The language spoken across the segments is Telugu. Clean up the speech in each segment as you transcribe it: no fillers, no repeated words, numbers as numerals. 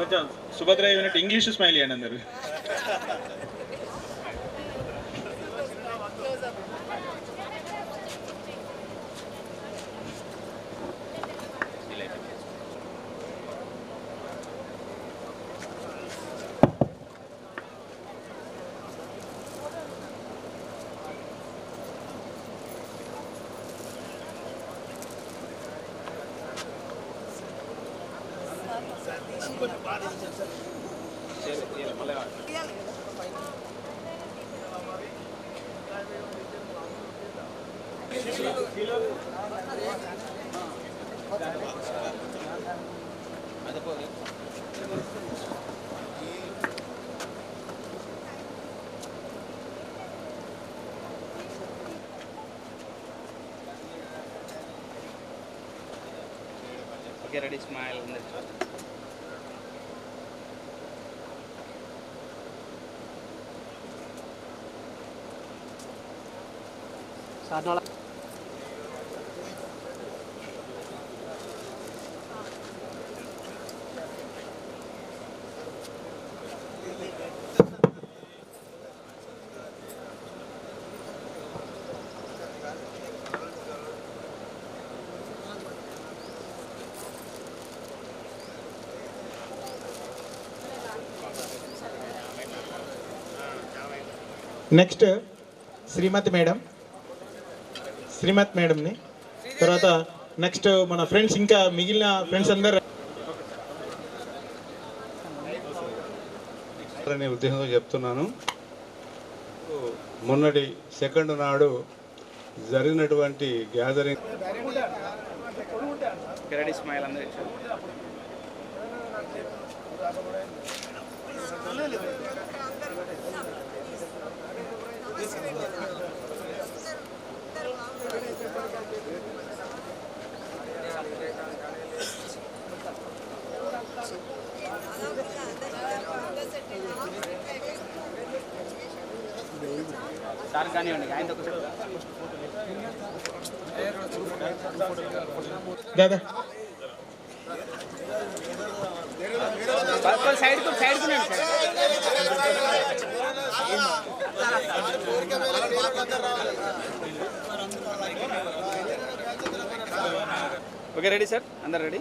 కొంచెం సుభద్ర యూనిట్ ఇంగ్లీష్ స్మైల్ ఇవ్వండి అందరు. Okay, ready, smile. Sarnola. Next శ్రీమతి మేడంని తర్వాత నెక్స్ట్ మన ఫ్రెండ్స్ ఇంకా మిగిలిన ఫ్రెండ్స్ అందరు అనే ఉద్దేశంతో చెప్తున్నాను. మొన్నటి సెకండ్ నాడు జరిగినటువంటి గ్యాదరింగ్ సార్ కానివ్వండి ఆయన దాదా సైడ్ ఓకే రెడీ సార్ అందరు రెడీ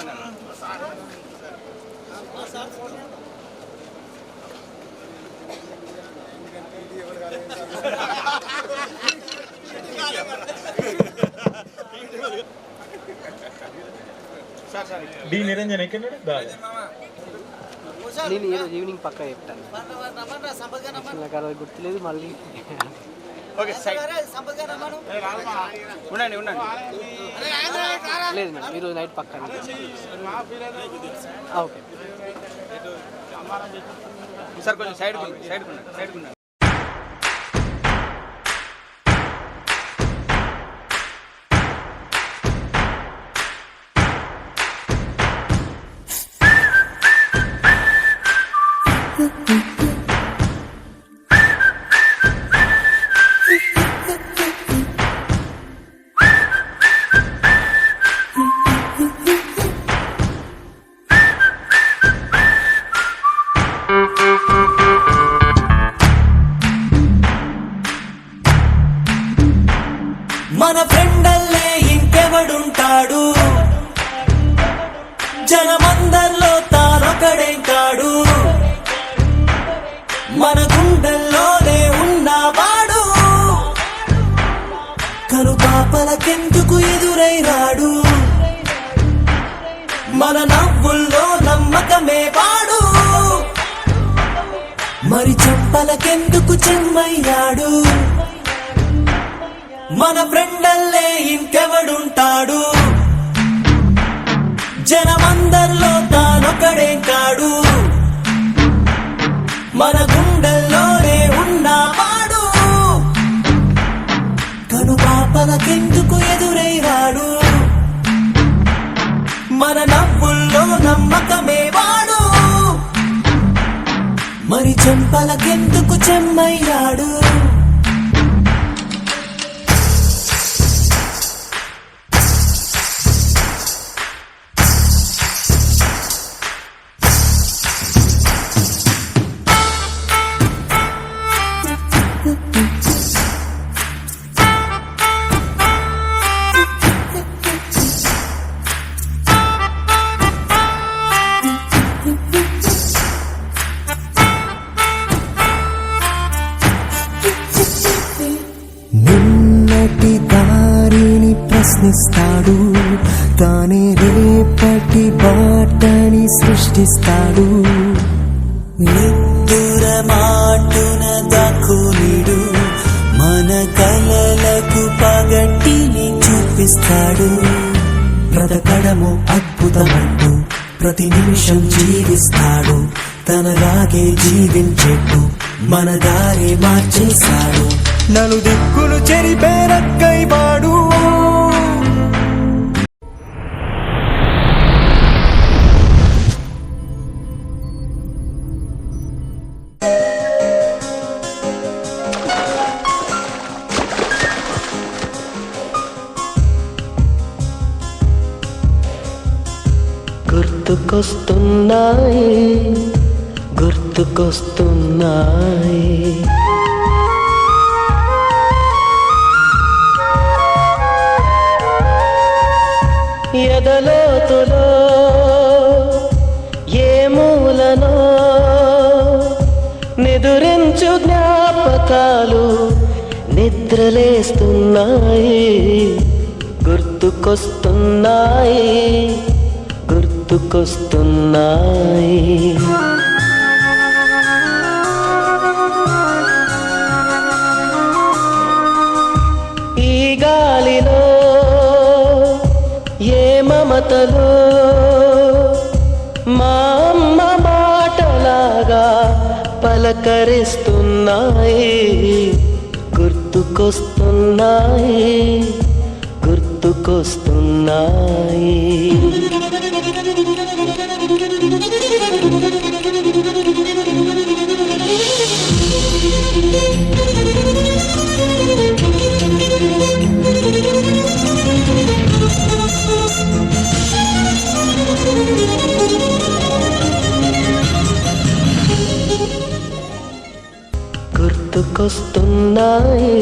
ఉన్నాను డి నిరంజన్ ఎక్కడ నేను ఈరోజు ఈవినింగ్ పక్కా చెప్తాను. నాకు అలా గుర్తులేదు మళ్ళీ. ఓకే ఉండండి లేదు మేడం ఈరోజు నైట్ పక్కా. ఓకే సార్ కొంచెం సైడ్ మన ఫ్రెండల్లే ఇంకెవడుంటాడు, జనమందరిలో తానొకడే కాడు, మన గుండెల్లోనే ఉన్నవాడు, కనుపాపలకెందుకు ఎదురైనాడు, మన నవ్వుల్లో నమ్మకమే వాడు, మరి చెంపలకెందుకు చెమ్మయ్యాడు, మన ఫ్రెండల్లే ఇంకెవడుంటాడు, జనమందరిలో తానొకడే కాడు, మన గుండెల్లోనే ఉన్నవాడు, కనుపాపలకెందుకు ఎదురైనాడు, మన నవ్వుల్లో నమ్మకమే వాడు, మరి చెంపలకెందుకు చెమ్మయ్యాడు. నిన్నటి దారిని ప్రశ్నిస్తాడు, తానే రేపటి బాటని సృష్టిస్తాడు. నిద్దుర మాటున దాక్కునిడు, మన కలలకు పగటిని చూపిస్తాడు. బ్రతకడము అద్భుతమంటూ ప్రతి నిమిషం జీవిస్తాడు, తనలాగే జీవించేట్టు మన దారి మార్చేశాడు. నలుదిక్కులు చెరిపే రక్కైవాడు. గుర్తుకొస్తున్నాయి, గుర్తుకొస్తున్నాయి. ఎదలోతులో ఏ మూలనో నిదురించు జ్ఞాపకాలు నిద్రలేస్తున్నాయి. గుర్తుకొస్తున్నాయి, గుర్తుకొస్తున్నాయి. ఈ గాలిలో ఏ మమతలో మా అమ్మ మాటలాగా పలకరిస్తున్నాయి. గుర్తుకొస్తున్నాయి, గుర్తుకొస్తున్నాయి. గుర్తుకొస్తున్నాయి,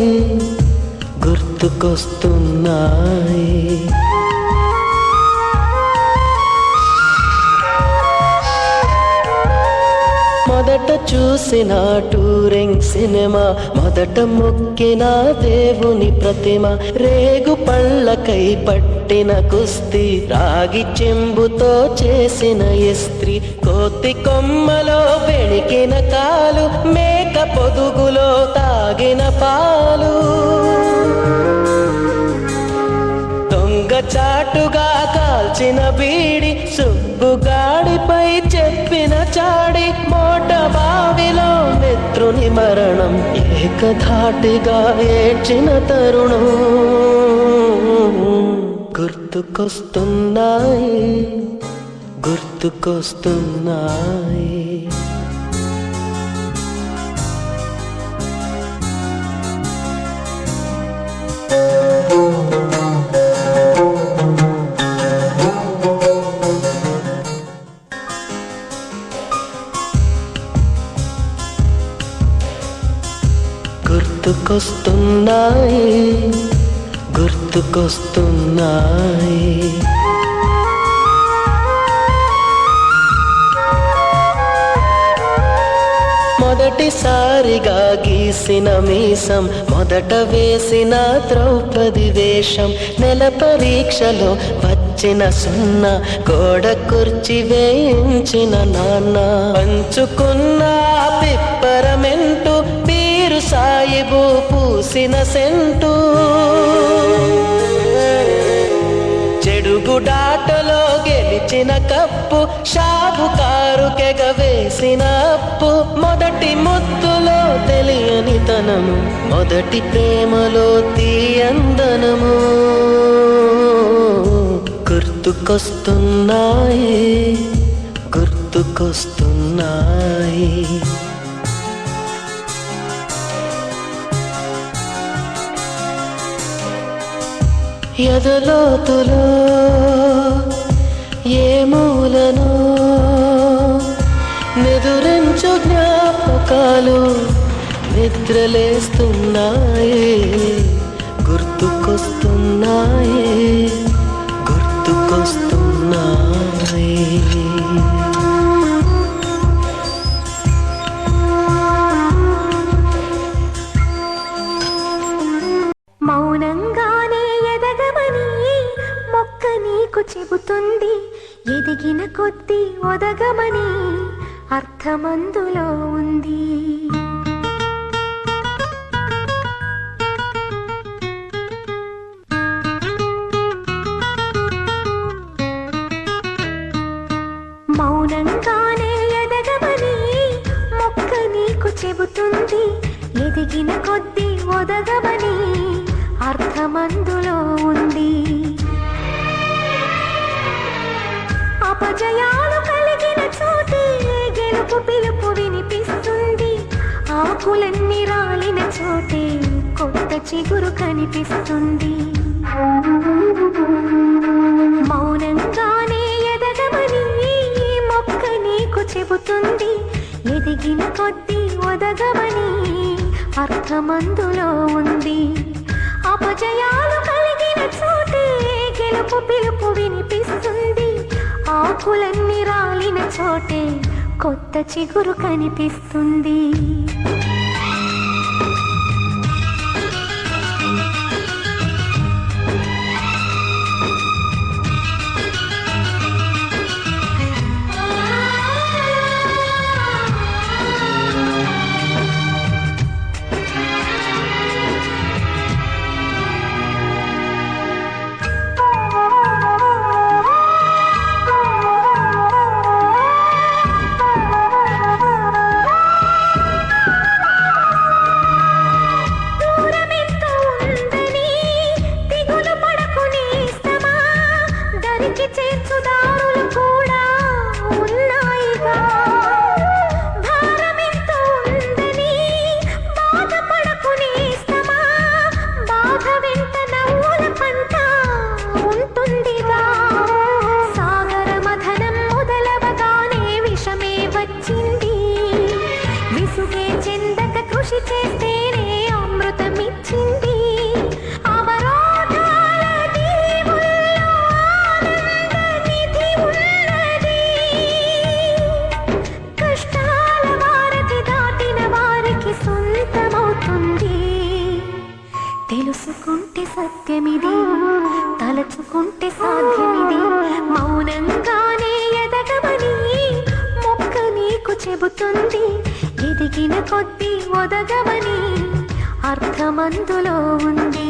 గుర్తుకొస్తున్నాయి. మొదట చూసిన టూరింగ్ సినిమా, మొదట మొక్కిన దేవుని ప్రతిమ, రేగు పళ్ళకై పట్టిన కుస్తీ, రాగి చెంబుతో చేసిన ఇస్త్రీ, కోతి కొమ్మలో బెణికిన కాలు, మేక పొదుగులో తాగిన పాలు, దొంగ చాటుగా కాల్చిన బీడి, సుబ్బుగాడిపై చెప్పిన చాడి, మోట బావిలో మిత్రుని మరణం, ఏకధాటిగా ఏడ్చిన తరుణం. గుర్తుకొస్తున్నాయి, గుర్తుకొస్తున్నాయి. గుర్తుకొస్తున్నాయి, గుర్తుకొస్తున్నాయి. మొదటిసారిగా గీసిన మీసం, మొదట వేసిన ద్రౌపది వేషం, నెల పరీక్షలో వచ్చిన సున్నా, గోడ కుర్చీ వేయించిన నాన్న, పంచుకున్న పిప్పరమెంటు, బీరు సాయిబు పూసిన సెంటు, చెడుగుడాటలో గెలిచిన కప్పు, షాపుకారు కెగవేసిన అప్పు, మొదటి ముద్దులో తెలియని తనము, మొదటి ప్రేమలో తీయందనము. గుర్తుకొస్తున్నాయి, గుర్తుకొస్తున్నాయి. ఎదలోతులో ఏ మూలనో నిదురించు జ్ఞాపకాలు నిద్ర నిద్రలేస్తున్నాయే గుర్తుకొస్తున్నాయే గుర్తుకొస్తున్నాయే మౌనంగానే ఎదగమని మొక్క నీకు చెబుతుంది, ఎదిగిన కొద్దీ ఒదగమని అర్థమందులో ఉంది. మౌనంగానే ఎదగమని మొక్క నీకు చెబుతుంది, ఎదిగిన కొద్దీ ఒదగమని అర్థమందులో ఉంది. అపజయాలు కలిగిన చోటే గెలుపు పిలుపు వినిపిస్తుంది, ఆకులన్నీ రాలిన చోటే కొత్త చిగురు కనిపిస్తుంది. మౌనంగానే ఎదగమని మొక్క నీకు చెబుతుంది, ఎదిగిన కొద్దీ ఒదగమని అర్థమందులో ఉంది. అపజయాలు కలిగిన చోటే గెలుపు పిలుపు వినిపిస్తుంది, ఆకులన్నీ రాలిన చోటే కొత్త చిగురు కనిపిస్తుంది. తెలుసుకుంటే సత్యమిది, తలచుకుంటే సాధ్యమిది. మౌనంగానే ఎదగమని మొక్క నీకు చెబుతుంది, ఎదిగిన కొద్దీ ఒదగమని అర్థమందులో ఉంది.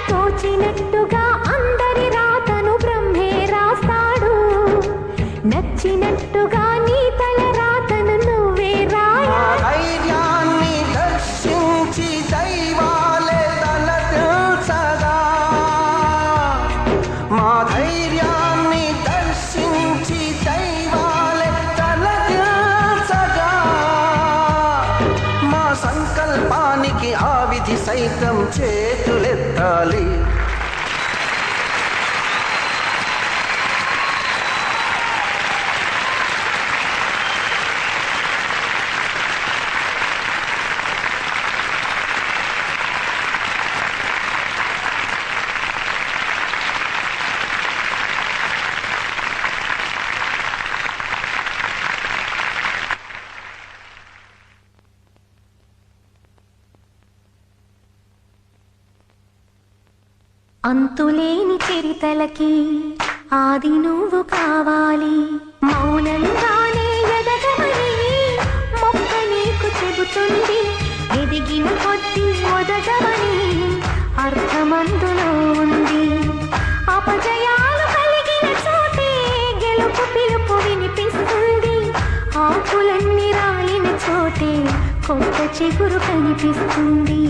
తోచినట్టుగా అందరి రాతను బ్రహ్మే రాస్తాడు, నచ్చినట్టుగా నీ తల రాతను నువ్వే రాయాలి. ధైర్యాన్ని దర్శించి దైవాలే తలదిల్చగా, మా ధైర్యాన్ని దర్శించి దైవాలే తలదిల్చగా, మా సంకల్పానికి ఆ విధి సైతం చేతులెత్తాలి. అంతులేని చరితలకి ఆది నువ్వు కావాలి. మౌనంగానే ఎదగమని మొక్క నీకు చెబుతుంది. ఎదిగిన కొద్ది ఒదగమని అర్థమందులో ఉంది. అపజయాలు కలిగిన చోటే గెలుపు పిలుపు వినిపిస్తుంది. ఆకులన్నీ రాలిన చోటే కొత్త చిగురు కనిపిస్తుంది.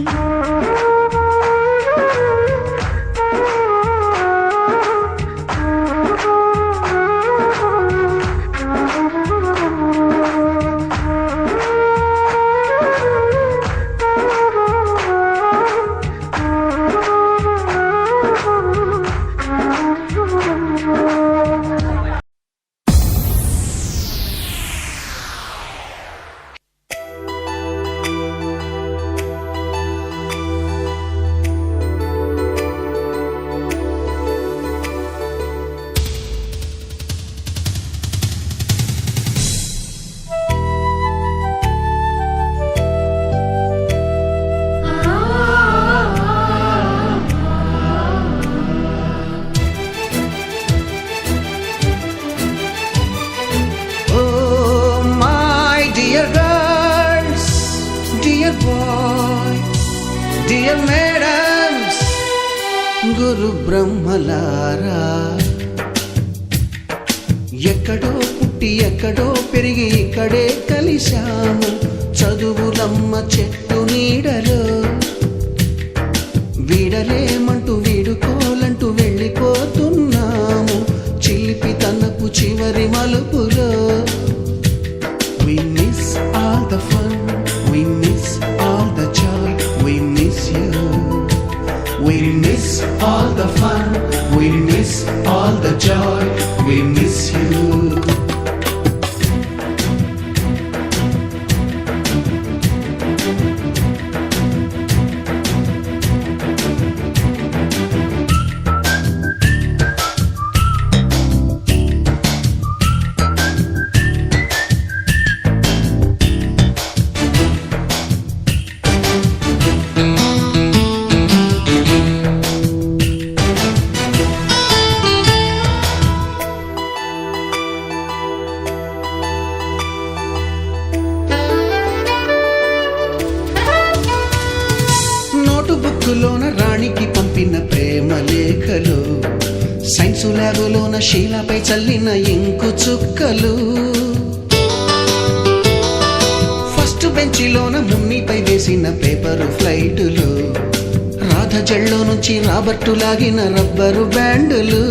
డియర్ మేడమ్స్, గురు బ్రహ్మలారా, ఎక్కడో పుట్టి ఎక్కడో పెరిగి ఇక్కడే కలిశాము. చదువులమ్మ చెట్టు నీడలో వీడలేమంటూ వీడుకోలంటూ వెళ్ళిపోతున్నాము. చిలిపి తనపు చివరి మలుపులో we miss all the fun, we miss all the joy, we miss you. We miss all the fun, we miss all the joy, we miss you. బుక్కులోన రాణికి పంపిన ప్రేమ లేఖలు, సైన్సు ల్యాబులోన శీలాపై చల్లిన ఇంకు చుక్కలు, ఫస్ట్ బెంచిలోన మున్నిపై వేసిన పేపరు ఫ్లైటులు, రాధ జల్లో నుంచి రాబర్టు లాగిన రబ్బరు బ్యాండులు,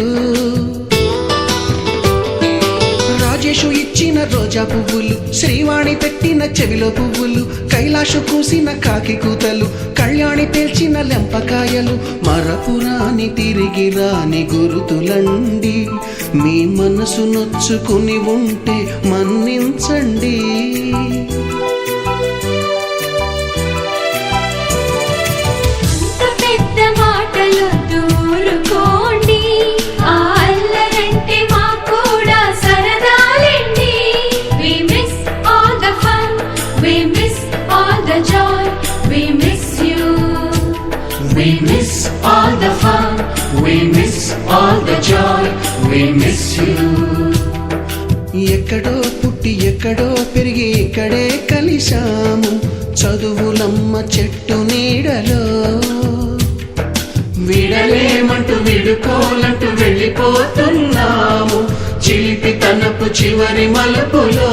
రాజేషు ఇచ్చిన రోజా పువ్వులు, శ్రీవాణి పెట్టిన చెవిలో పువ్వులు, కైలాషు కూసిన కాకి కూతలు, కళ్యాణి పేల్చిన లెంపకాయలు, మరపురాని తిరిగి రాని గురుతులండి. మీ మనసు నొచ్చుకుని ఉంటే మన్నించండి. పెద్ద మాటలు దూరుకోండి, ఆ అల్లరంటే మా కూడా సరదాలండి. We miss all the fun, we miss all the joy, we miss you. We miss all the fun, we miss all the joy, we miss you. ఎక్కడో పుట్టి ఎక్కడో పెరిగి ఇక్కడే కలిశాము. చదువులమ్మ చెట్టు నీడలో వీడలేమంటూ వీడుకోలంటూ వెళ్ళిపోతున్నాము. చిలిపి తనపు చివరి మలుపులో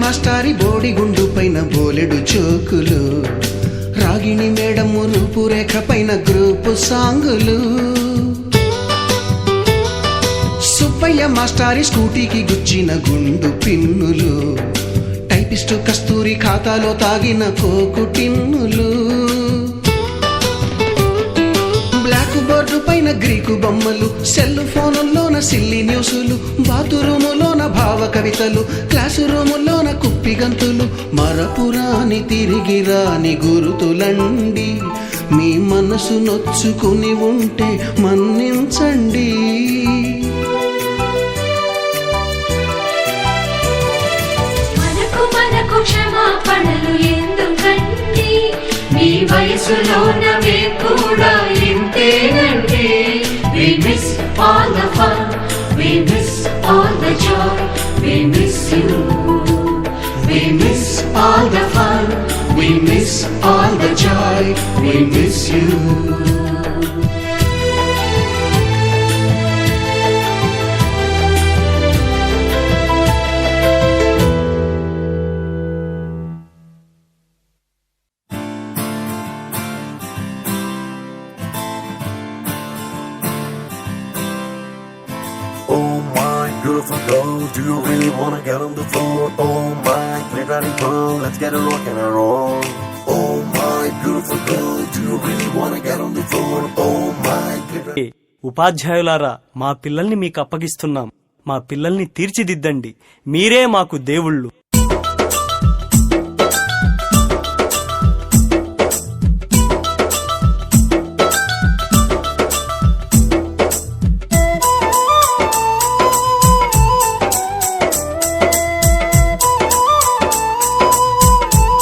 మాస్టారి బోడిగుండు పైన బోలెడు చోకులు, రాగిణి మేడము రూపురేఖ పైన గ్రూపు సాంగులు, సుబ్బయ్య మాస్టారి స్కూటీకి గుచ్చిన గుండు పిన్నులు, టైపిస్టు కస్తూరి ఖాతాలో తాగిన కోకు టిన్నులు, బ్లాక్ బోర్డు పైన గ్రీకు బొమ్మలు, సెల్ ఫోనుల్లోన సిల్లి న్యూసులు, బాతురూములోన భావ కవితలు, క్లాసు రూములోన కుప్పి గంతులు, మరపురాని తిరిగి రాని గురుతులండి. మీ మనసు నొచ్చుకుని ఉంటే మన్నించండి. మనకు క్షమాపణలు ఎందుకండి, మీ వయసులోన మేము కూడా ఇంతేనండి. We miss all the fun, we miss all the joy, we miss you. We miss all the fun, we miss all the joy, we miss you. Oh my beautiful girl, do you really wanna get on the floor? Oh my pretty girl, let's get a rock and a roll. Oh my beautiful girl, do you really wanna get on the floor? Oh my pretty. ఉపాధ్యాయులారా, మా పిల్లల్ని మీకు అప్పగిస్తున్నాం. మా పిల్లల్ని తీర్చిదిద్దండి. మీరే మాకు దేవుళ్ళు.